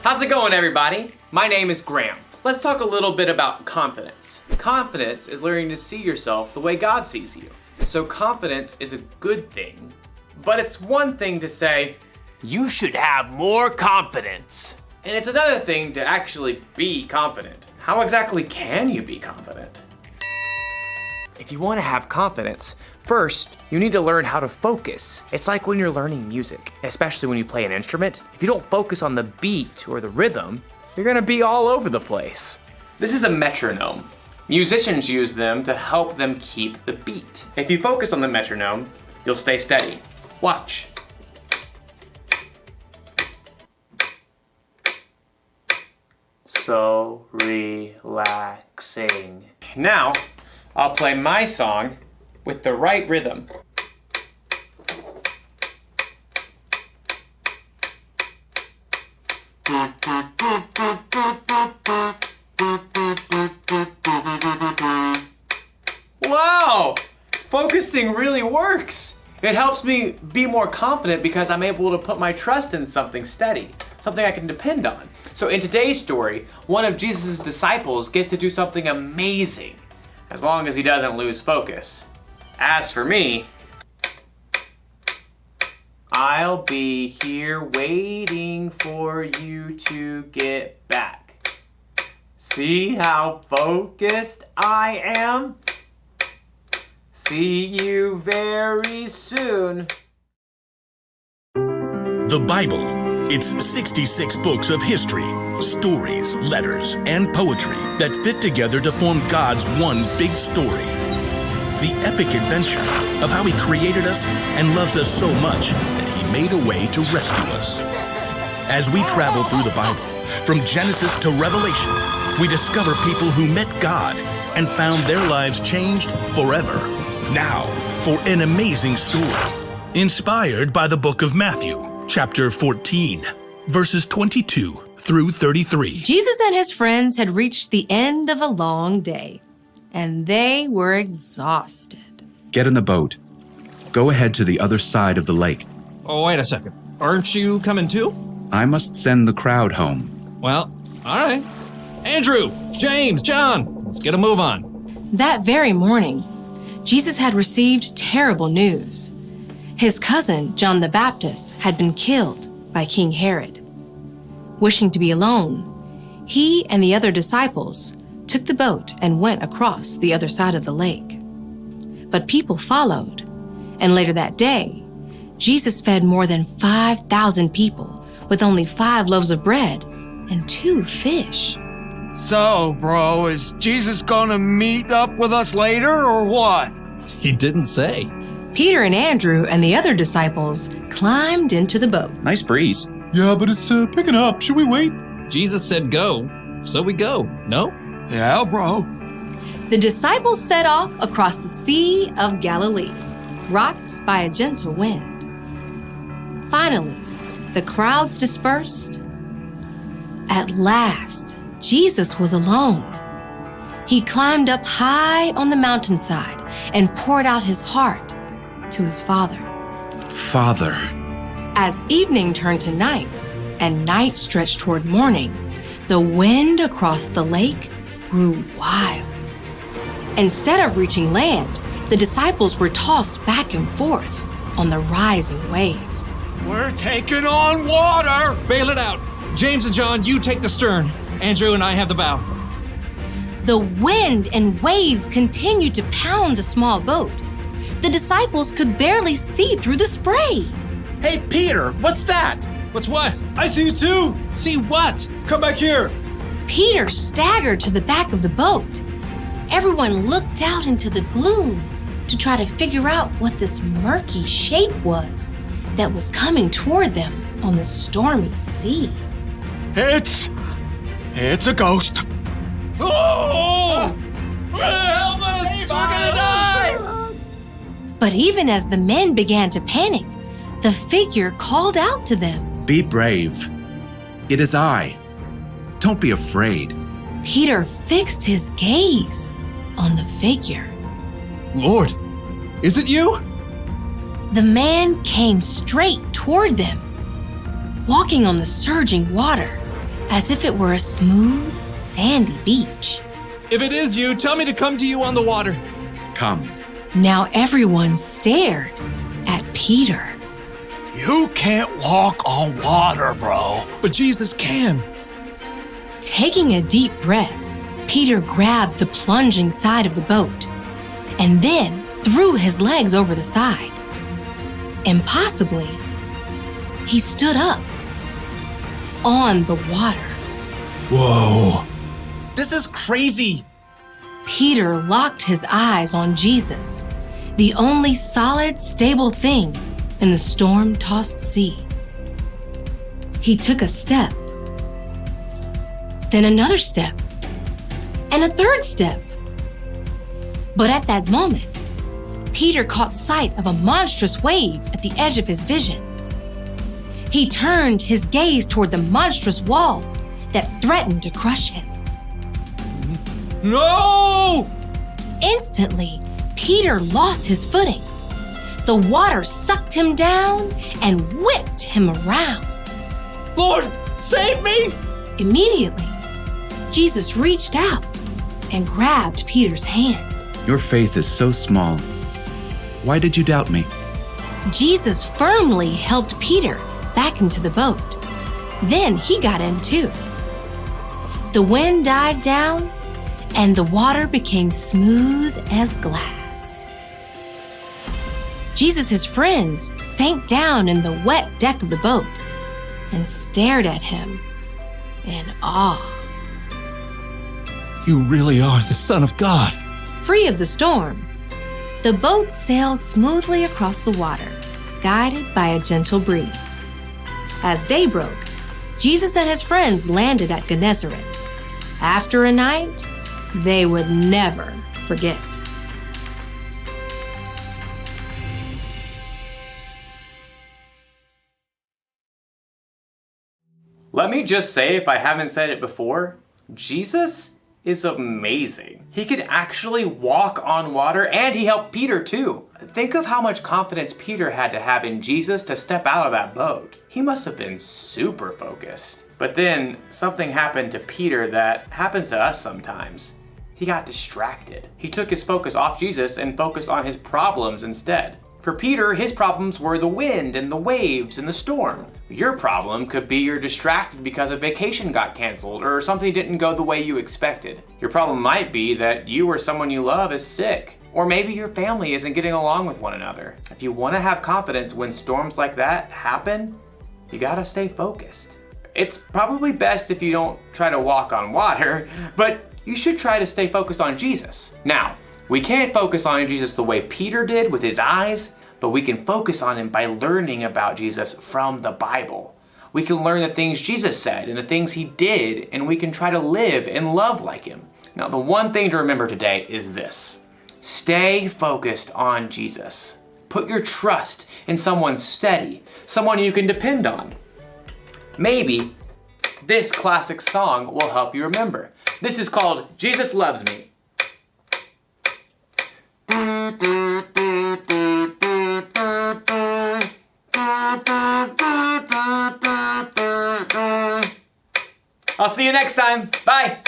How's it going, everybody? My name is Graham. Let's talk a little bit about confidence. Confidence is learning to see yourself the way God sees you. So confidence is a good thing, but it's one thing to say, you should have more confidence. And it's another thing to actually be confident. How exactly can you be confident? If you want to have confidence, first, you need to learn how to focus. It's like when you're learning music, especially when you play an instrument. If you don't focus on the beat or the rhythm, you're gonna be all over the place. This is a metronome. Musicians use them to help them keep the beat. If you focus on the metronome, you'll stay steady. Watch. So relaxing. Now, I'll play my song with the right rhythm. Wow! Focusing really works. It helps me be more confident because I'm able to put my trust in something steady, something I can depend on. So in today's story, one of Jesus' disciples gets to do something amazing, as long as he doesn't lose focus. As for me, I'll be here waiting for you to get back. See how focused I am? See you very soon. The Bible. It's 66 books of history, stories, letters, and poetry that fit together to form God's one big story. The epic adventure of how He created us and loves us so much that He made a way to rescue us. As we travel through the Bible, from Genesis to Revelation, we discover people who met God and found their lives changed forever. Now, for an amazing story, inspired by the book of Matthew, chapter 14, verses 22 through 33. Jesus and his friends had reached the end of a long day, and they were exhausted. Get in the boat. Go ahead to the other side of the lake. Oh, wait a second. Aren't you coming too? I must send the crowd home. Well, all right. Andrew, James, John, let's get a move on. That very morning, Jesus had received terrible news. His cousin, John the Baptist, had been killed by King Herod. Wishing to be alone, he and the other disciples took the boat and went across the other side of the lake. But people followed, and later that day, Jesus fed more than 5,000 people with only 5 loaves of bread and 2 fish. So, bro, is Jesus gonna meet up with us later or what? He didn't say. Peter and Andrew and the other disciples climbed into the boat. Nice breeze. Yeah, but it's picking up. Should we wait? Jesus said go, so we go, no? Yeah, bro. The disciples set off across the Sea of Galilee, rocked by a gentle wind. Finally, the crowds dispersed. At last, Jesus was alone. He climbed up high on the mountainside and poured out his heart to his Father. Father. As evening turned to night and night stretched toward morning, the wind across the lake grew wild. Instead of reaching land, the disciples were tossed back and forth on the rising waves. We're taking on water! Bail it out. James and John, you take the stern. Andrew and I have the bow. The wind and waves continued to pound the small boat. The disciples could barely see through the spray. Hey, Peter, what's that? What's what? I see you too. See what? Come back here. Peter staggered to the back of the boat. Everyone looked out into the gloom to try to figure out what this murky shape was that was coming toward them on the stormy sea. It's a ghost. Oh! Help us! We're gonna die! But even as the men began to panic, the figure called out to them. Be brave. It is I. Don't be afraid. Peter fixed his gaze on the figure. Lord, is it you? The man came straight toward them. Walking on the surging water, as if it were a smooth, sandy beach. If it is you, tell me to come to you on the water. Come. Now everyone stared at Peter. You can't walk on water, bro. But Jesus can. Taking a deep breath, Peter grabbed the plunging side of the boat and then threw his legs over the side. Impossibly, he stood up on the water. Whoa. This is crazy. Peter locked his eyes on Jesus, the only solid, stable thing in the storm-tossed sea. He took a step, then another step, and a third step. But at that moment, Peter caught sight of a monstrous wave at the edge of his vision. He turned his gaze toward the monstrous wall that threatened to crush him. No! Instantly, Peter lost his footing. The water sucked him down and whipped him around. Lord, save me! Immediately, Jesus reached out and grabbed Peter's hand. Your faith is so small. Why did you doubt me? Jesus firmly helped Peter back into the boat. Then he got in too. The wind died down and the water became smooth as glass. Jesus' friends sank down in the wet deck of the boat and stared at him in awe. You really are the Son of God. Free of the storm, the boat sailed smoothly across the water, guided by a gentle breeze. As day broke, Jesus and his friends landed at Gennesaret. After a night they would never forget. Let me just say, if I haven't said it before, Jesus is amazing. He could actually walk on water, and he helped Peter too. Think of how much confidence Peter had to have in Jesus to step out of that boat. He must have been super focused. But then something happened to Peter that happens to us sometimes. He got distracted. He took his focus off Jesus and focused on his problems instead. For Peter, his problems were the wind and the waves and the storm. Your problem could be you're distracted because a vacation got canceled or something didn't go the way you expected. Your problem might be that you or someone you love is sick. Or maybe your family isn't getting along with one another. If you want to have confidence when storms like that happen, you gotta stay focused. It's probably best if you don't try to walk on water, but you should try to stay focused on Jesus. Now, we can't focus on Jesus the way Peter did with his eyes, but we can focus on him by learning about Jesus from the Bible. We can learn the things Jesus said and the things he did, and we can try to live and love like him. Now, the one thing to remember today is this: stay focused on Jesus. Put your trust in someone steady, someone you can depend on. Maybe this classic song will help you remember. This is called Jesus Loves Me. I'll see you next time. Bye.